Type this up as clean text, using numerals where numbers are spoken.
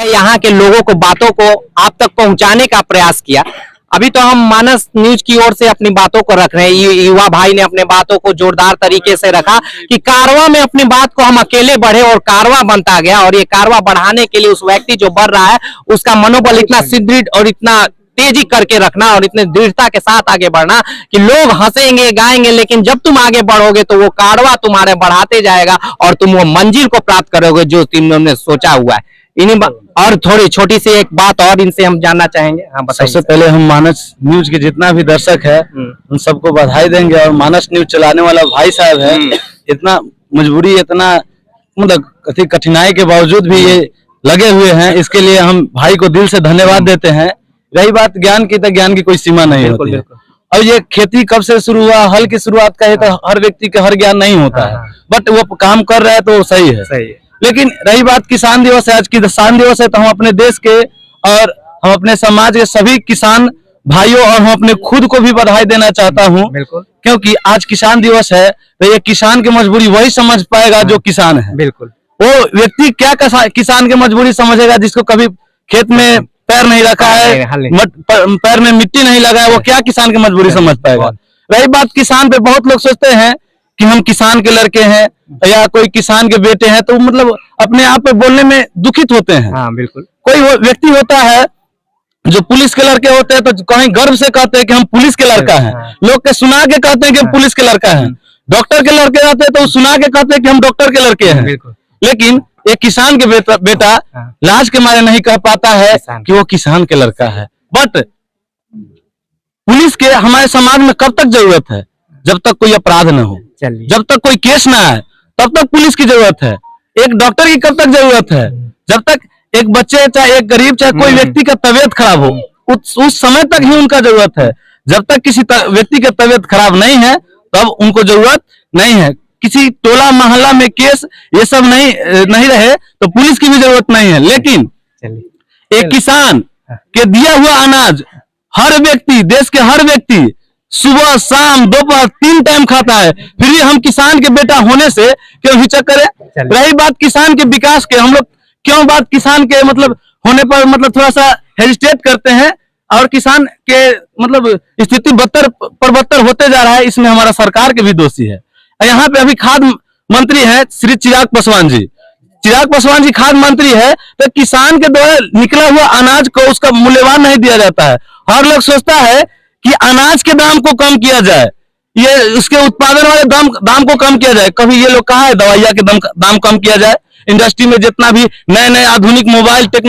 यहाँ के लोगों को बातों को आप तक पहुंचाने का प्रयास किया। अभी तो हम मानस न्यूज की ओर से अपनी बातों को रख रहे हैं। युवा भाई ने अपने बातों को जोरदार तरीके से रखा कि कारवां में अपनी बात को हम अकेले बढ़े और कारवां बनता गया, और ये कारवां बढ़ाने के लिए उस व्यक्ति जो बढ़ रहा है उसका मनोबल इतना सुदृढ़ और इतना तेजी करके रखना और इतने दृढ़ता के साथ आगे बढ़ना कि लोग हंसेंगे गाएंगे, लेकिन जब तुम आगे बढ़ोगे तो वो कारवां तुम्हारे बढ़ाते जाएगा और तुम वो मंजिल को प्राप्त करोगे जो तुमने सोचा हुआ है। और थोड़ी छोटी सी एक बात और इनसे हम जानना चाहेंगे। हाँ, सबसे पहले हम मानस न्यूज के जितना भी दर्शक है उन सबको बधाई देंगे। और मानस न्यूज चलाने वाला भाई साहब है, इतना मजबूरी, इतना मतलब कठिनाई के बावजूद भी ये लगे हुए हैं, इसके लिए हम भाई को दिल से धन्यवाद देते हैं। रही बात ज्ञान की, तो ज्ञान की कोई सीमा नहीं होती है। अब ये खेती कब से शुरू हुआ, हल की शुरुआत का है, तो हर व्यक्ति का हर ज्ञान नहीं होता है, बट वो काम कर रहा है तो सही है। लेकिन रही बात किसान दिवस है, आज किसान दिवस है, तो हम अपने देश के और हम अपने समाज के सभी किसान भाइयों और हम अपने खुद को भी बधाई देना चाहता हूँ, क्योंकि आज किसान दिवस है तो ये किसान की मजबूरी वही समझ पाएगा जो किसान है। बिल्कुल, वो व्यक्ति क्या किसान की मजबूरी समझेगा जिसको कभी खेत में पैर नहीं रखा है, पैर में मिट्टी नहीं लगा है, वो क्या किसान की मजबूरी समझ पाएगा। रही बात किसान पे, बहुत लोग सोचते हैं कि हम किसान के लड़के हैं या कोई किसान के बेटे हैं, तो मतलब अपने आप पे बोलने में दुखित होते हैं। हाँ, बिल्कुल। कोई व्यक्ति होता है जो पुलिस के लड़के होते हैं तो कहीं गर्व से कहते हैं कि हम पुलिस के लड़का हैं, लोग के सुना के कहते हैं कि हम पुलिस के लड़का हैं। डॉक्टर के लड़के रहते हैं तो सुना के कहते हैं कि हम डॉक्टर के लड़के हैं। लेकिन एक किसान के बेटा लाज के मारे नहीं कह पाता है कि वो किसान के लड़का है। बट पुलिस के हमारे समाज में कब तक जरूरत है? जब तक कोई अपराध न हो, जब तक कोई केस ना आए, तब तक पुलिस की जरूरत है। एक डॉक्टर की कब तक जरूरत है? जब तक एक बच्चे, चाहे एक गरीब, चाहे कोई व्यक्ति का तबीयत खराब हो, उस समय तक ही उनका जरूरत है। जब तक किसी व्यक्ति की तबीयत खराब नहीं है तब उनको जरूरत नहीं है। किसी टोला मोहल्ला में केस ये सब नहीं रहे तो पुलिस की भी जरूरत नहीं है। लेकिन एक किसान के दिया हुआ अनाज हर व्यक्ति, देश के हर व्यक्ति सुबह शाम दोपहर 3 टाइम खाता है, फिर भी हम किसान के बेटा होने से क्यों हिचक करें? रही बात किसान के विकास के, हम लोग क्यों बात किसान के मतलब होने पर मतलब थोड़ा सा हेजिटेट करते हैं, और किसान के मतलब स्थिति बदतर होते जा रहा है, इसमें हमारा सरकार के भी दोषी है। यहाँ पे अभी खाद्य मंत्री है श्री चिराग पासवान जी। चिराग पासवान जी खाद्य मंत्री है, तो किसान के द्वारा निकला हुआ अनाज को उसका मूल्यवान नहीं दिया जाता है। हर लोग सोचता है कि अनाज के दाम को कम किया जाए, ये उसके उत्पादन वाले दाम को कम किया जाए। कभी ये लोग कहा है दवाइया के दाम कम किया जाए? इंडस्ट्री में जितना भी नए आधुनिक मोबाइल टेक्नोलॉजी